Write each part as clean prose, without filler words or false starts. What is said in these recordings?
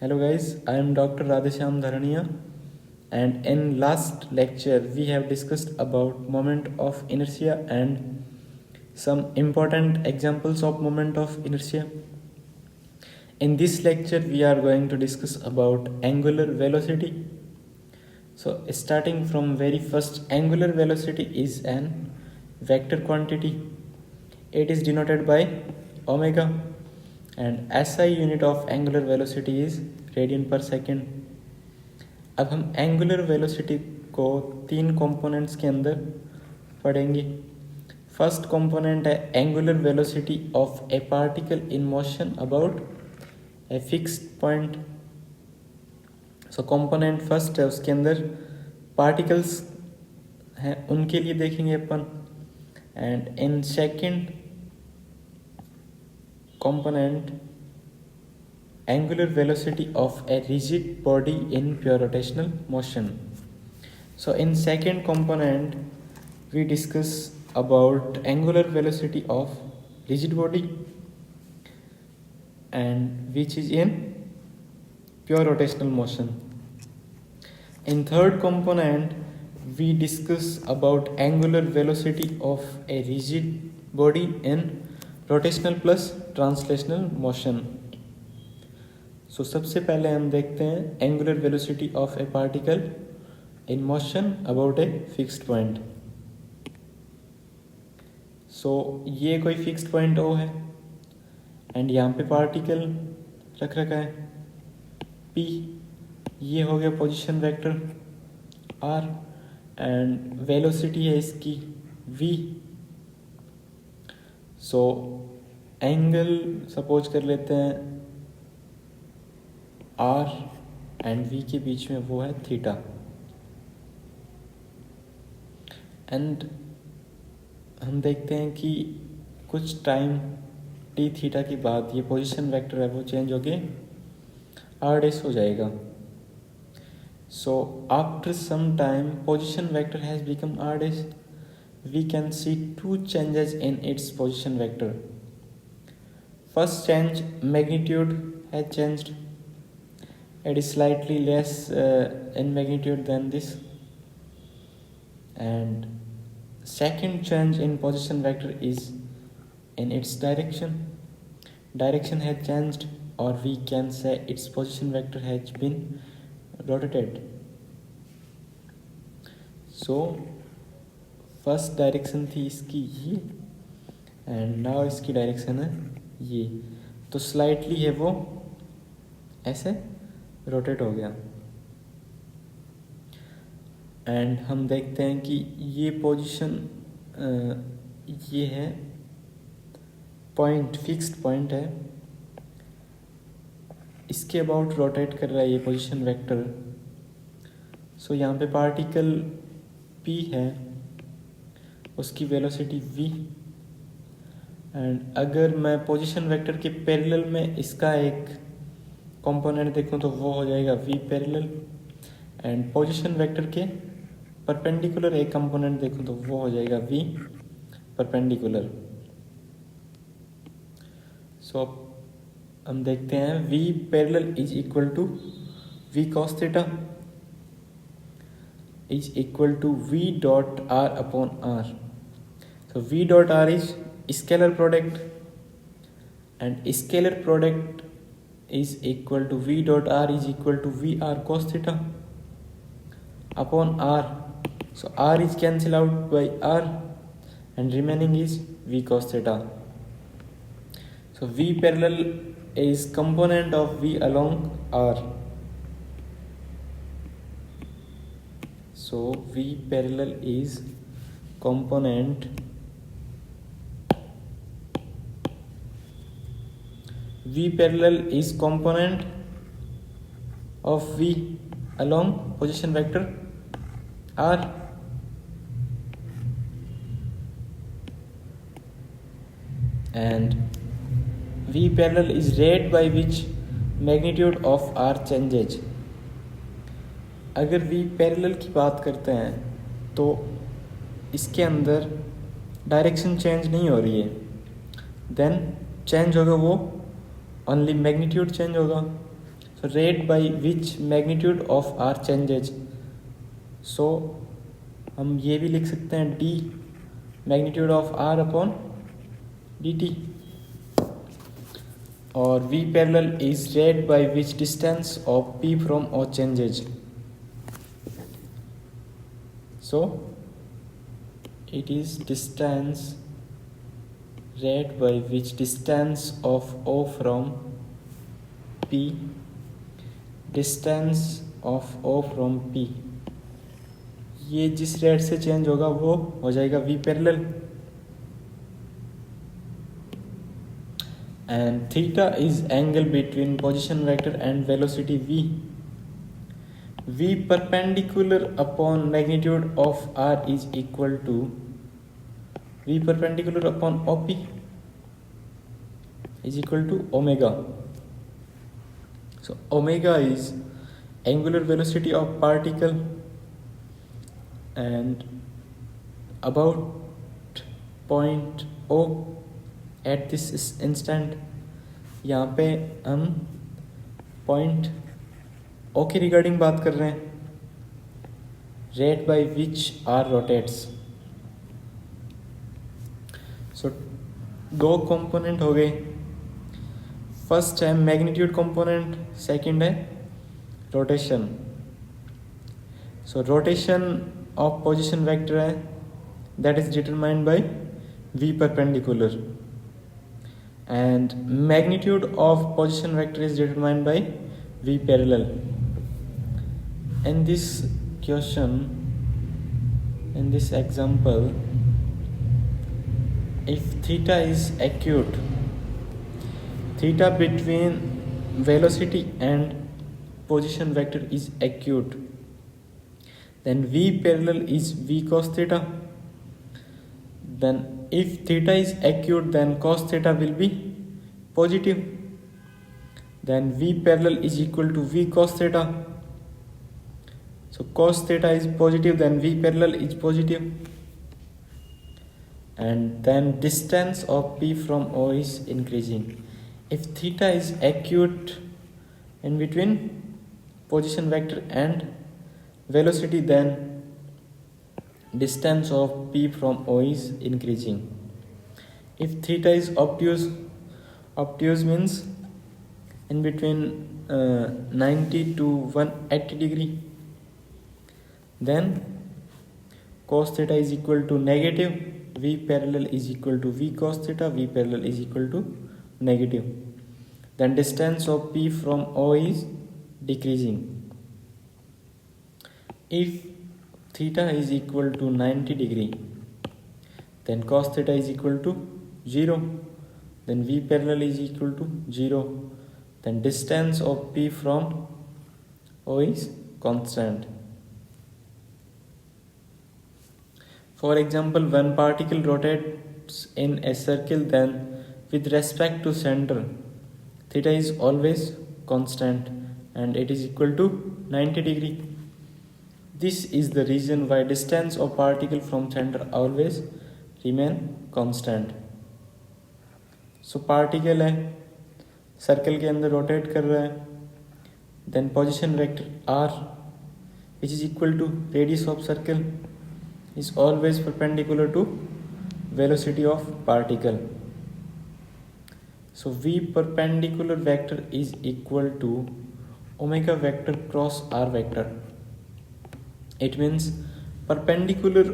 Hello guys, I am Dr. Radheshyam Dharaniya, and in last lecture we have discussed about moment of inertia and some important examples of moment of inertia. In this lecture we are going to discuss about angular velocity. So starting from very first, angular velocity is an vector quantity. It is denoted by omega and SI unit of angular velocity is radian पर second. अब हम angular velocity को तीन components के अंदर पढ़ेंगे. First component है angular velocity of a particle in motion about a fixed point. So component first है, उसके अंदर पार्टिकल्स हैं उनके लिए देखेंगे अपन. And in second component angular velocity of a rigid body in pure rotational motion. So in second component we discuss about angular velocity of rigid body and which is in pure rotational motion. In third component we discuss about angular velocity of a rigid body in rotational plus translational motion. So सबसे पहले हम देखते हैं angular velocity of a particle in motion about a fixed point. So ये कोई fixed point ओ है and यहाँ पे पार्टिकल रख रखा है पी. ये हो गया position vector R and velocity है इसकी वी. सो एंगल सपोज कर लेते हैं आर एंड वी के बीच में वो है थीटा. एंड हम देखते हैं कि कुछ टाइम टी थीटा के बाद ये पोजीशन वेक्टर है वो चेंज होके आर डेस हो जाएगा. So after some time position vector has become R dash. We can see two changes in its position vector. First change magnitude has changed. It is slightly less in magnitude than this, and second change in position vector is in its direction. Direction has changed, or we can say its position vector has been rotated. So first direction थी इसकी ये and now इसकी direction है ये. तो slightly है वो ऐसे रोटेट हो गया. एंड हम देखते हैं कि ये पोजीशन ये है पॉइंट, फिक्स्ड पॉइंट है, इसके अबाउट रोटेट कर रहा है ये पोजीशन वेक्टर. सो यहाँ पे पार्टिकल P है, उसकी वेलोसिटी V. एंड अगर मैं पोजीशन वेक्टर के पैरेलल में इसका एक कंपोनेंट देखूं तो वो हो जाएगा V parallel. And position vector के परपेंडिकुलर एक कंपोनेंट देखूं तो वो हो जाएगा V परपेंडिकुलर. सो हम देखते हैं V parallel is equal to V cos theta is equal to V dot R upon R. So V dot R is scalar product and scalar product is equal to V dot R is equal to VR cos theta upon R. So R is cancelled out by R and remaining is V cos theta. So V parallel is component of V along R. So V parallel is component V parallel is component of V along position vector R. And V parallel is rate by which magnitude of R changes. अगर V parallel की बात करते हैं तो इसके अंदर direction change नहीं हो रही है, देन चेंज होगा वो ओनली मैग्नीट्यूड चेंज होगा. So rate by which magnitude of r changes. So हम ये भी लिख सकते हैं d magnitude of r upon dt. और v parallel is rate by which distance of p from o changes. So it is distance rate by which distance of o from p, distance of o from p, ये जिस rate से change होगा वो हो जाएगा v parallel. And theta is angle between position vector and velocity v. v perpendicular upon magnitude of r is equal to v perpendicular upon op is equal to omega. So omega is angular velocity of particle, and about point O at this instant. यहाँ पे हम point O के regarding बात कर रहे हैं. Rate by which R rotates. So दो component हो गए. फर्स्ट है मैग्नीट्यूड कंपोनेंट, सेकंड है rotation. So rotation of position vector है that is determined by v perpendicular, and magnitude of position vector is determined by v parallel. In this question, in this example, if theta is acute, theta between velocity and position vector is acute, then v parallel is v cos theta. Then if theta is acute, then cos theta will be positive. Then v parallel is equal to v cos theta. So cos theta is positive, then v parallel is positive. And then distance of p from O is increasing. If theta is acute in between position vector and velocity, then distance of p from O is increasing. If theta is obtuse, obtuse means in between 90 to 180 degree, then cos theta is equal to negative, v parallel is equal to v cos theta, v parallel is equal to negative. Then distance of p from O is decreasing. If theta is equal to 90 degree, then cos theta is equal to 0, then v parallel is equal to 0, then distance of p from O is constant. For example, when particle rotates in a circle, then with respect to center, theta is always constant and it is equal to 90 degree. This is the reason why distance of particle from center always remain constant. So particle है, circle के अंदर rotate कर रहा है, then position vector r, which is equal to radius of circle, is always perpendicular to velocity of particle. So v perpendicular vector is equal to omega vector cross r vector. It means perpendicular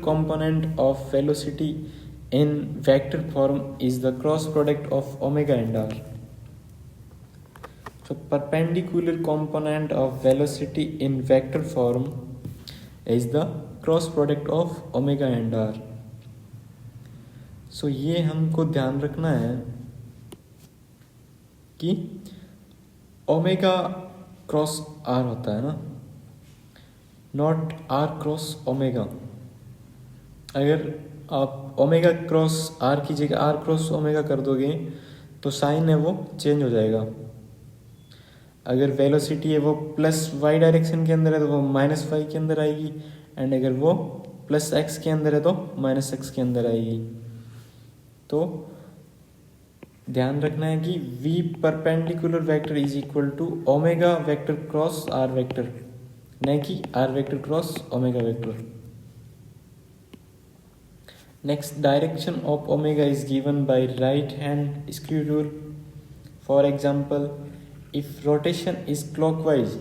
component of velocity in vector form is the cross product of omega and r. So perpendicular component of velocity in vector form is the cross product of omega and r. So ये हमको ध्यान रखना है कि omega cross R होता है ना, not are cross omega. अगर आप ओमेगा क्रॉस आर की जगह आर क्रॉस ओमेगा कर दोगे तो साइन है वो चेंज हो जाएगा. अगर वेलोसिटी है वो प्लस वाई डायरेक्शन के अंदर है तो वो माइनस वाई के अंदर आएगी, एंड अगर वो प्लस एक्स के अंदर है तो माइनस एक्स के अंदर आएगी. तो ध्यान रखना है कि v perpendicular vector is equal to omega vector cross R vector, नहीं कि R vector cross omega vector. Next, direction of omega is given by right hand screw rule. For example, if rotation is clockwise,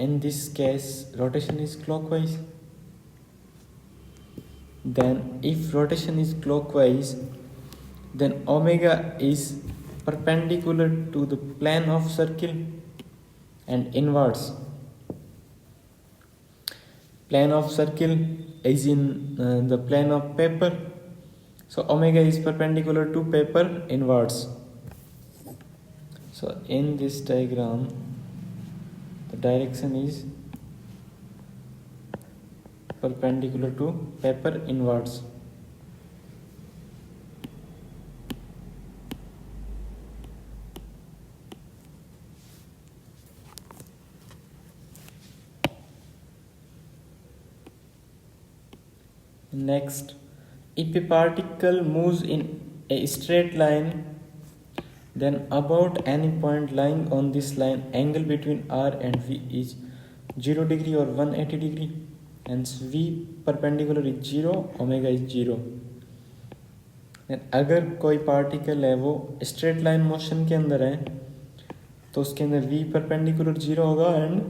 in this case rotation is clockwise, then if rotation is clockwise, then omega is perpendicular to the plane of circle and inwards. Plane of circle is in the plane of paper, so omega is perpendicular to paper inwards. So in this diagram the direction is perpendicular to paper inwards. Next, if a particle moves in a straight line, then about any point lying on this line, angle between r and v is 0 degree or 180 degree. Hence v perpendicular is 0, omega is 0. Then अगर कोई particle है वो straight line motion के अंदर है तो उसके अंदर v परपेंडिकुलर 0 होगा एंड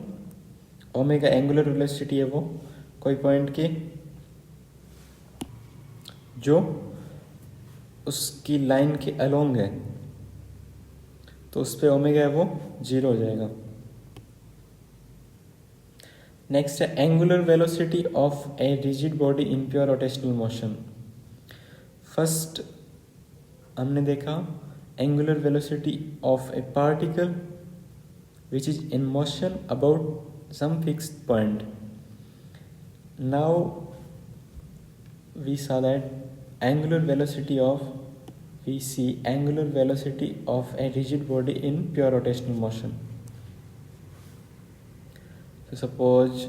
ओमेगा एंगुलर वेलोसिटी है वो कोई पॉइंट के जो उसकी लाइन के अलोंग है तो उस पर ओमेगा है वो 0 हो जाएगा. नेक्स्ट है angular velocity of a rigid body in pure rotational motion. First हमने देखा angular velocity of a particle which is in motion about some fixed point. Now we saw that angular velocity of a rigid body in pure rotational motion. So suppose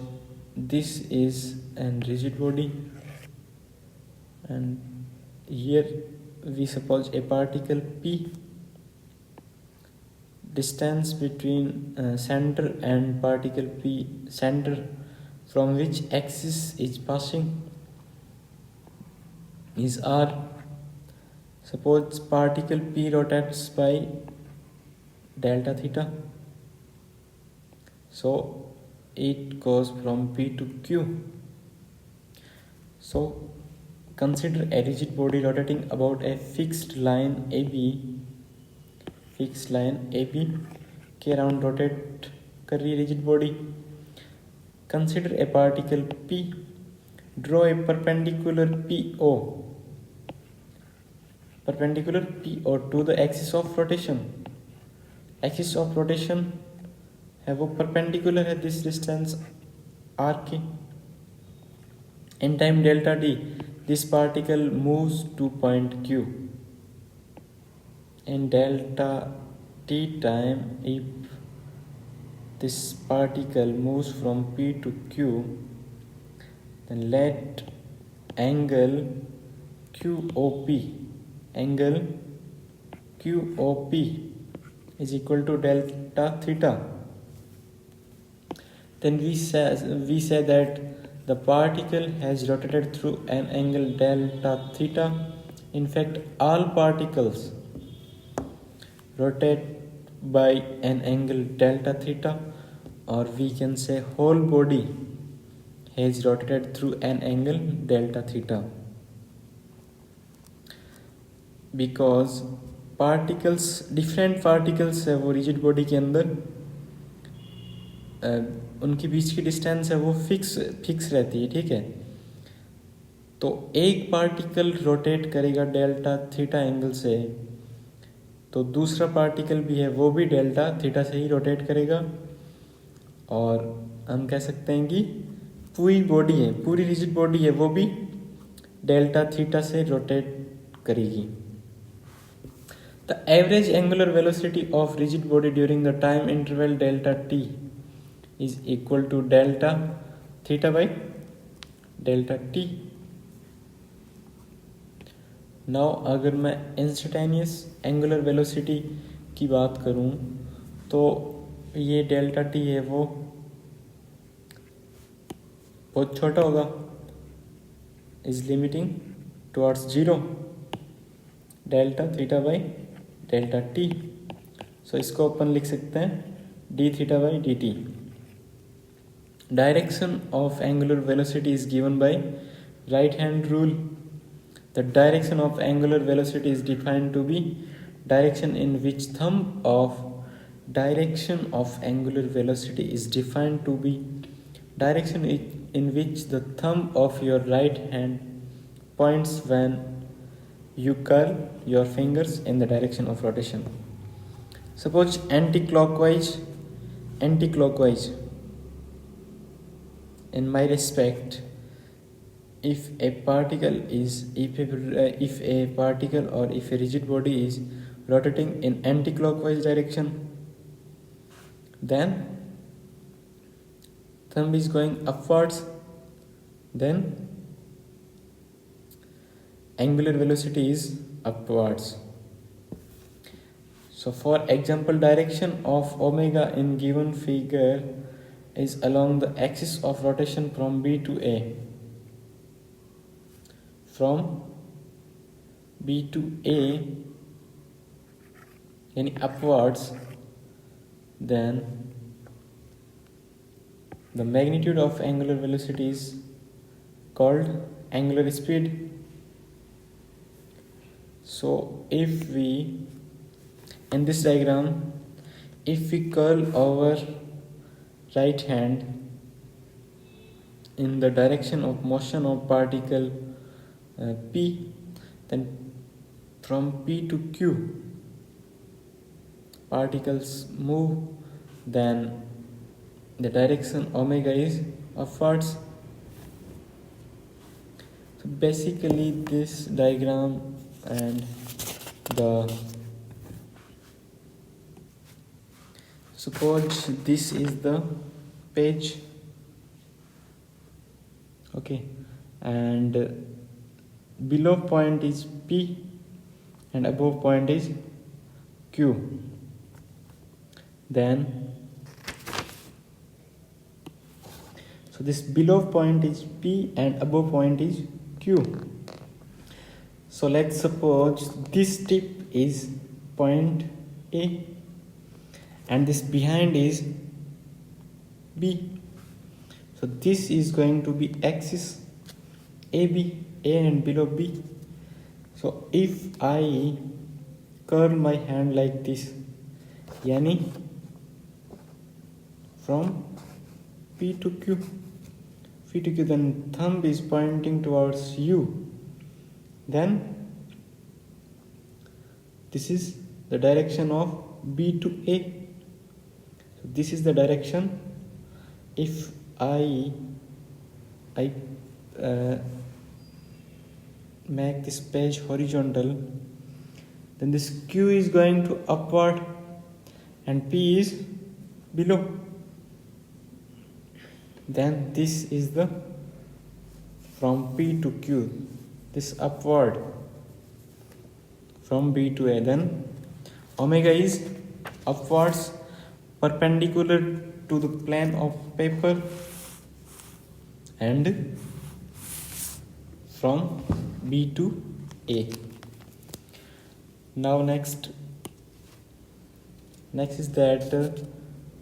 this is a rigid body and here we suppose a particle p, distance between center and particle p, center from which axis is passing is r. Suppose particle p rotates by delta theta, so it goes from p to q. So consider a rigid body rotating about a fixed line AB के around rotate कर रही rigid body. Consider a particle p. Draw a perpendicular PO to the axis of rotation. Axis of rotation है वो perpendicular है this distance r के. In time delta t, this particle moves to point q. In delta t time, if this particle moves from p to q, then let angle QOP is equal to delta theta. Then we say that the particle has rotated through an angle delta theta. In fact, all particles rotate by an angle delta theta, or we can say whole body has rotated through an angle delta theta, because different particles है वो rigid body के अंदर उनके बीच की distance है वो fix रहती है. ठीक है, तो एक पार्टिकल रोटेट करेगा डेल्टा थीटा एंगल से, तो दूसरा पार्टिकल भी है वो भी डेल्टा थीटा से ही रोटेट करेगा, और हम कह सकते हैं कि पूरी रिजिड बॉडी है वो भी डेल्टा थीटा से रोटेट करेगी. The average angular velocity of rigid body during the time interval delta T is equal to delta theta by delta t. Now अगर मैं इंस्टेंटेनियस एंगुलर वेलोसिटी की बात करूं तो ये डेल्टा टी है वो बहुत छोटा होगा, is limiting towards zero, delta theta by delta T. So इसको अपन लिख सकते हैं D theta by D T. Direction of angular velocity is given by right hand rule. The direction of angular velocity is defined to be direction in which thumb of direction of angular velocity is defined to be direction in which the thumb of your right hand points when you curl your fingers in the direction of rotation. Suppose anti-clockwise, in my respect, if a particle or if a rigid body is rotating in anti-clockwise direction, then thumb is going upwards, then angular velocity is upwards. So for example, direction of omega in given figure is along the axis of rotation from B to A. From B to A, yani upwards, then the magnitude of angular velocity is called angular speed. So if we, in this diagram, if we curl our right hand in the direction of motion of particle P, then from P to Q particles move, then the direction omega is upwards. So basically this diagram and the, suppose this is the page, okay, and below point is P and above point is Q. Then so this below point is P and above point is Q. So let's suppose this tip is point A and this behind is B. So this is going to be axis AB, A and below B. So if I curl my hand like this, yani from P to Q, then thumb is pointing towards U, then this is the direction of B to A. So this is the direction. If I make this page horizontal, then this Q is going to upward and P is below. Then this is the from P to Q, this upward from B to A. Then omega is upwards perpendicular to the plane of paper and from B to A. Now next is that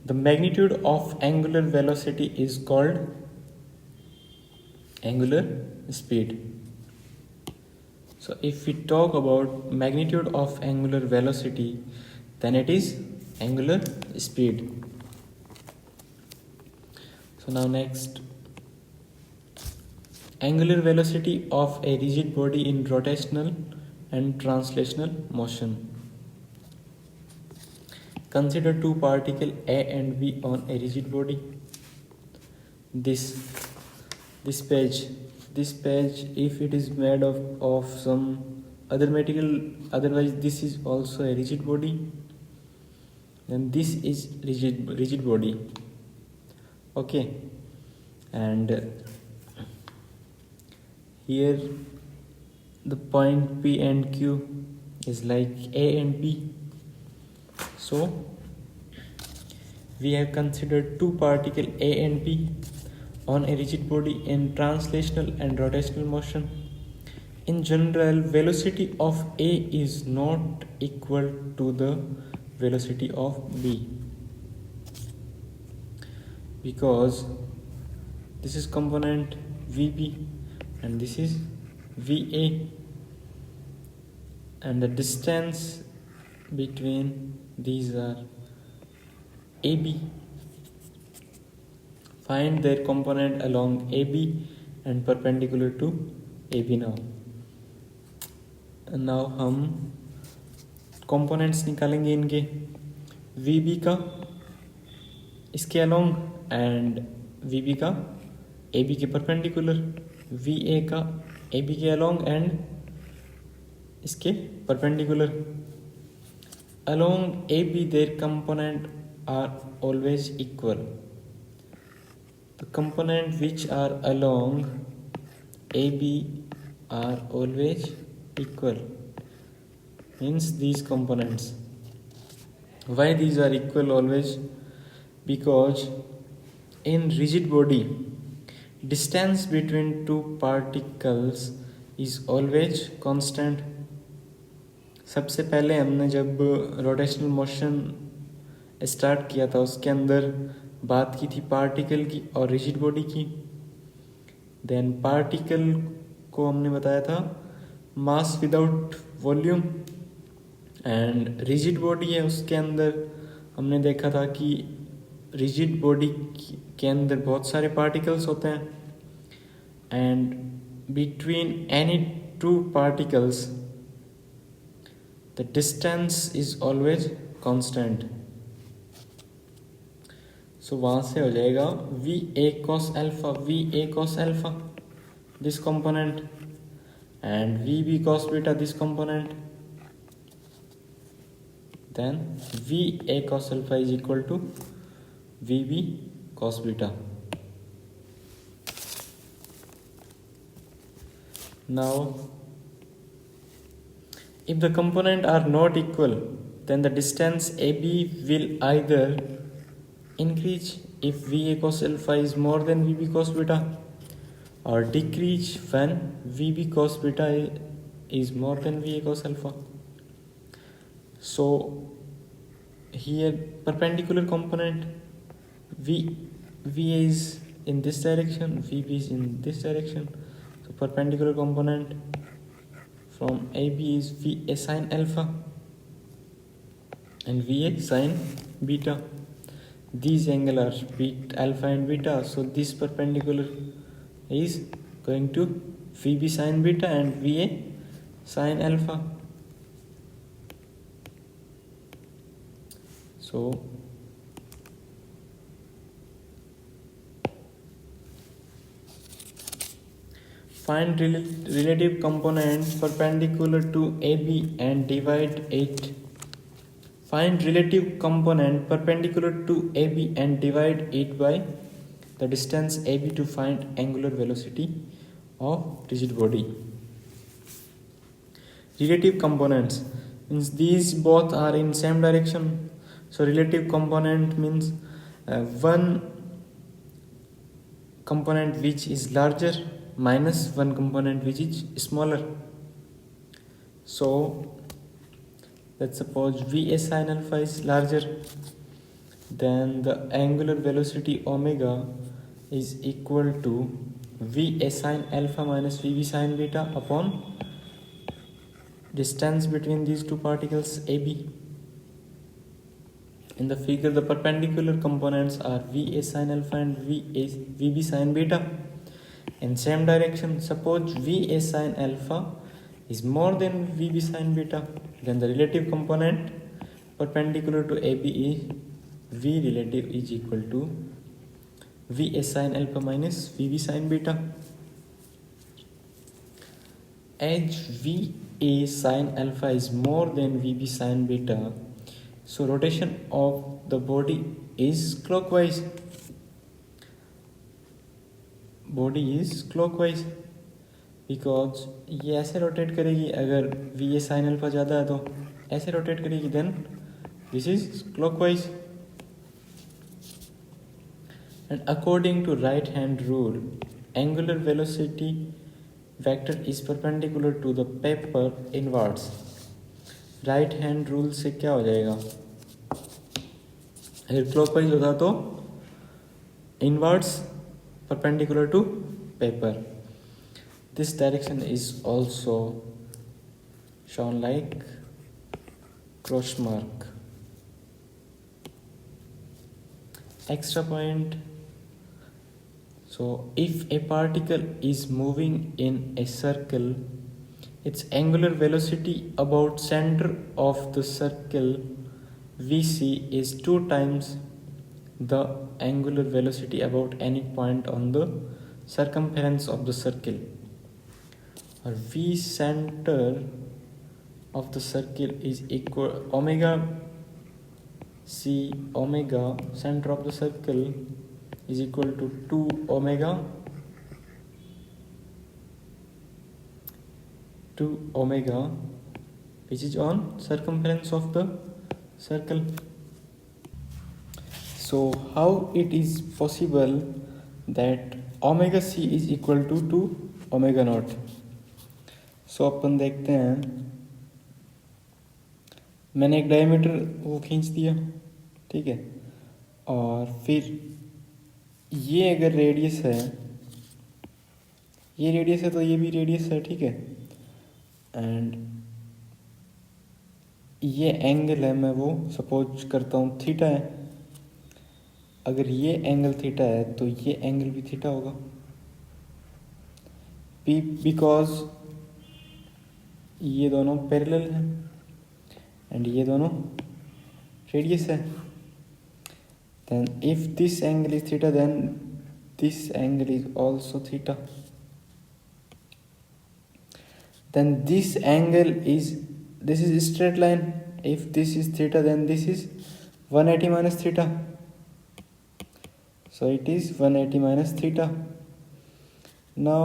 the magnitude of angular velocity is called angular speed. So if we talk about magnitude of angular velocity, then it is angular speed. So now next, angular velocity of a rigid body in rotational and translational motion. Consider two particles A and B on a rigid body. This page, if it is made of some other material, otherwise this is also a rigid body, then this is rigid body, okay, and here the point P and Q is like A and B. So we have considered two particles A and B on a rigid body in translational and rotational motion. In general, velocity of A is not equal to the velocity of B, because this is component VB and this is VA, and the distance between these are AB. Find their component along AB and perpendicular to AB now. Now हम components निकालेंगे इनके, VB का इसके along and VB का AB के perpendicular, VA का AB के along and इसके perpendicular. Along AB their component are always equal. The components which are along AB are always equal, means these components. Why these are equal always? Because in rigid body distance between two particles is always constant. सबसे पहले हमने जब rotational motion start किया था उसके अंदर बात की थी पार्टिकल की और रिजिड बॉडी की. देन पार्टिकल को हमने बताया था mass without volume, and rigid body है उसके अंदर हमने देखा था कि रिजिड बॉडी के अंदर बहुत सारे पार्टिकल्स होते हैं, and between any two particles the distance is always constant. So वहाँ से हो जाएगा V A cos alpha this component and VB cos beta this component. Then VA cos alpha is equal to VB cos beta. Now if the components are not equal, then the distance AB will either increase if VA cos alpha is more than VB cos beta, or decrease when VB cos beta is more than VA cos alpha. So here perpendicular component VA is in this direction, VB is in this direction. So perpendicular component from AB is VA sin alpha and VA sin beta. These angles are alpha and beta, so this perpendicular is going to VB sin beta and VA sin alpha. So find relative components perpendicular to AB and divide it. Find relative component perpendicular to AB and divide it by the distance AB to find angular velocity of rigid body. Relative components means these both are in same direction. So relative component means one component which is larger minus one component which is smaller. So let's suppose VA sin alpha is larger, then the angular velocity omega is equal to VA sin alpha minus VB sin beta upon distance between these two particles AB. In the figure the perpendicular components are VA sin alpha and VB sin beta in same direction. Suppose VA sin alpha is more than VB sin beta, then the relative component perpendicular to AB is V relative is equal to VA sin alpha minus VB sin beta. As VA sin alpha is more than VB sin beta, so rotation of the body is clockwise. Body is clockwise. Because ये ऐसे rotate करेगी, अगर V A sine alpha ज़्यादा है तो ऐसे rotate करेगी, then this is clockwise. And according to right hand rule, angular velocity vector is perpendicular to the paper inwards. Right hand rule से क्या हो जाएगा, अगर क्लॉकवाइज होता तो inwards perpendicular to paper. This direction is also shown like cross mark. Extra point. So if a particle is moving in a circle, its angular velocity about center of the circle vc is 2 times the angular velocity about any point on the circumference of the circle. Or v center of the circle is equal omega c omega center of the circle is equal to 2 omega which is on circumference of the circle. So how it is possible that omega c is equal to 2 omega naught? So अपन देखते हैं, मैंने एक diameter वो खींच दिया, ठीक है, और फिर ये अगर रेडियस है, ये रेडियस है तो ये भी रेडियस है, ठीक है, एंड ये एंगल है, मैं वो सपोज करता हूँ थीटा है. अगर ये एंगल थीटा है तो ये एंगल भी थीटा होगा, बिकॉज ये दोनों पैरेलल हैं एंड ये दोनों रेडियस है. Then if this angle is theta then this angle is also theta. Then this angle is, this is straight line. If this is theta then this is 180 minus theta. So it is 180 minus theta. Now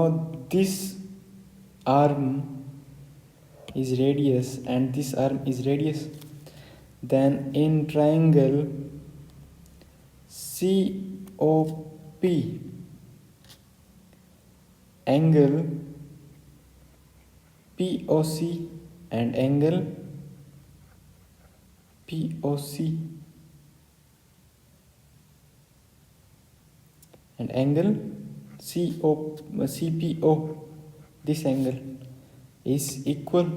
this arm is radius and this arm is radius. Then in triangle COP, angle POC and angle POC and angle CPO, this angle is equal.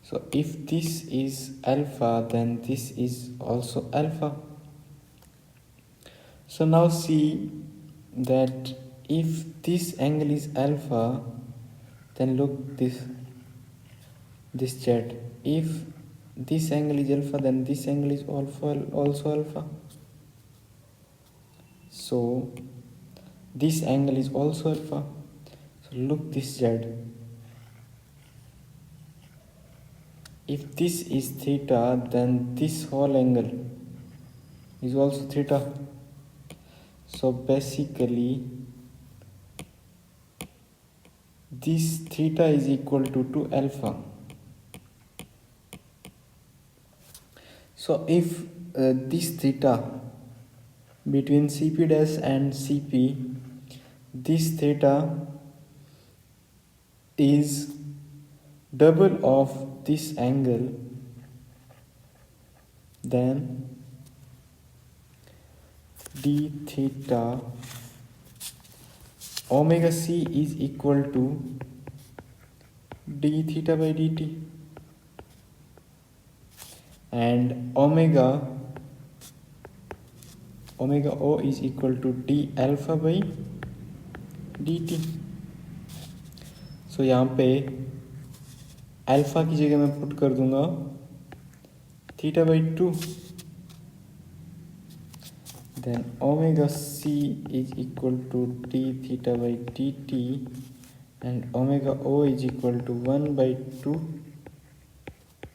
So if this is alpha then this is also alpha. So now see that if this angle is alpha, then look this jet. If this angle is alpha then this angle is also alpha. So this angle is also alpha. So look this jet. If this is theta then this whole angle is also theta. So basically this theta is equal to 2 alpha. So if this theta between CP dash and CP, this theta is double of this angle, then d theta omega c is equal to d theta by dt, and omega o is equal to d alpha by dt. So यहाँ पे alpha की जगह मैं put कर दूंगा theta by 2, then omega c is equal to d theta by dt and omega o is equal to 1 by 2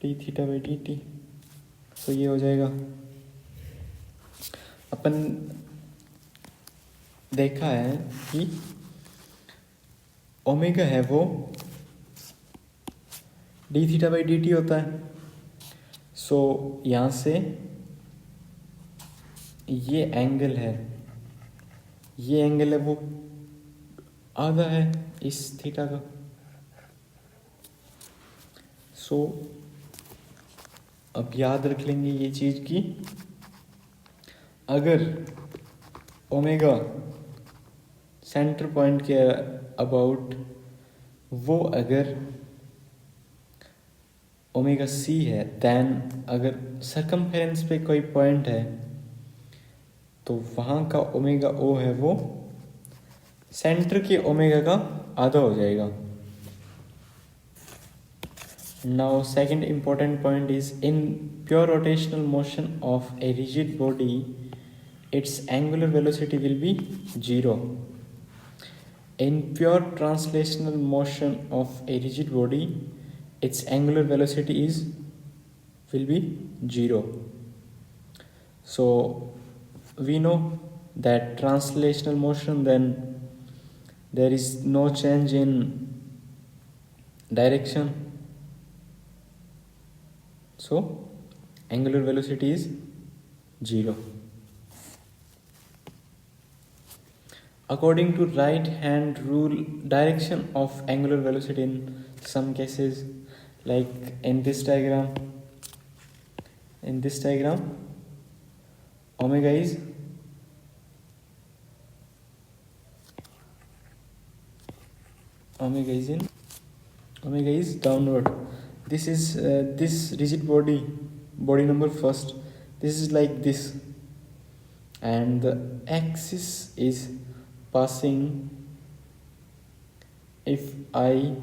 d theta by dt. तो ये हो जाएगा. अपन देखा है कि ओमेगा है वो D theta by D T होता है। सो यहाँ से ये एंगल है, ये एंगल है वो आधा है इस थीटा का। सो अब याद रख लेंगे ये चीज़ की, अगर ओमेगा सेंटर पॉइंट के अबाउट वो अगर ओमेगा सी है, देन अगर सरकमफेरेंस पे कोई पॉइंट है तो वहाँ का ओमेगा ओ है वो सेंटर के ओमेगा का आधा हो जाएगा। Now second important point is in pure rotational motion of a rigid body, its angular velocity will be 0. In pure translational motion of a rigid body, its angular velocity will be 0. So we know that translational motion, then there is no change in direction, so angular velocity is 0. According to right hand rule, direction of angular velocity in some cases, like in this diagram, omega is downward. This is this rigid body number first, this is like this, and the axis is passing, if I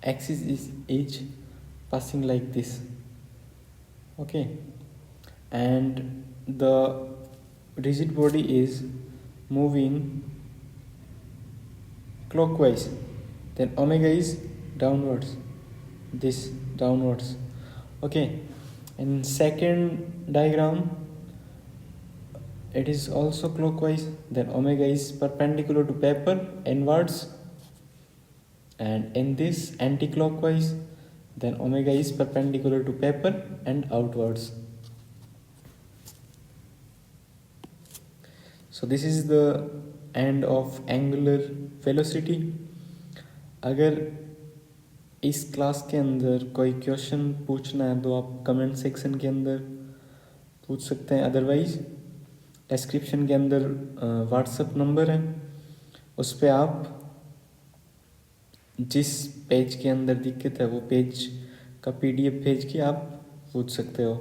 axis is passing like this, okay, and the rigid body is moving clockwise, then omega is downwards, this downwards, okay. In second diagram it is also clockwise, then omega is perpendicular to paper inwards, and in this anti-clockwise, then omega is perpendicular to paper and outwards. So this is the end of angular velocity. अगर इस class के अंदर कोई question पूछना है तो आप comment section के अंदर पूछ सकते हैं, अदरवाइज डिस्क्रिप्शन के अंदर व्हाट्सएप नंबर है, उस पर आप जिस पेज के अंदर दिक्कत है वो पेज का PDF भेज के आप पूछ सकते हो।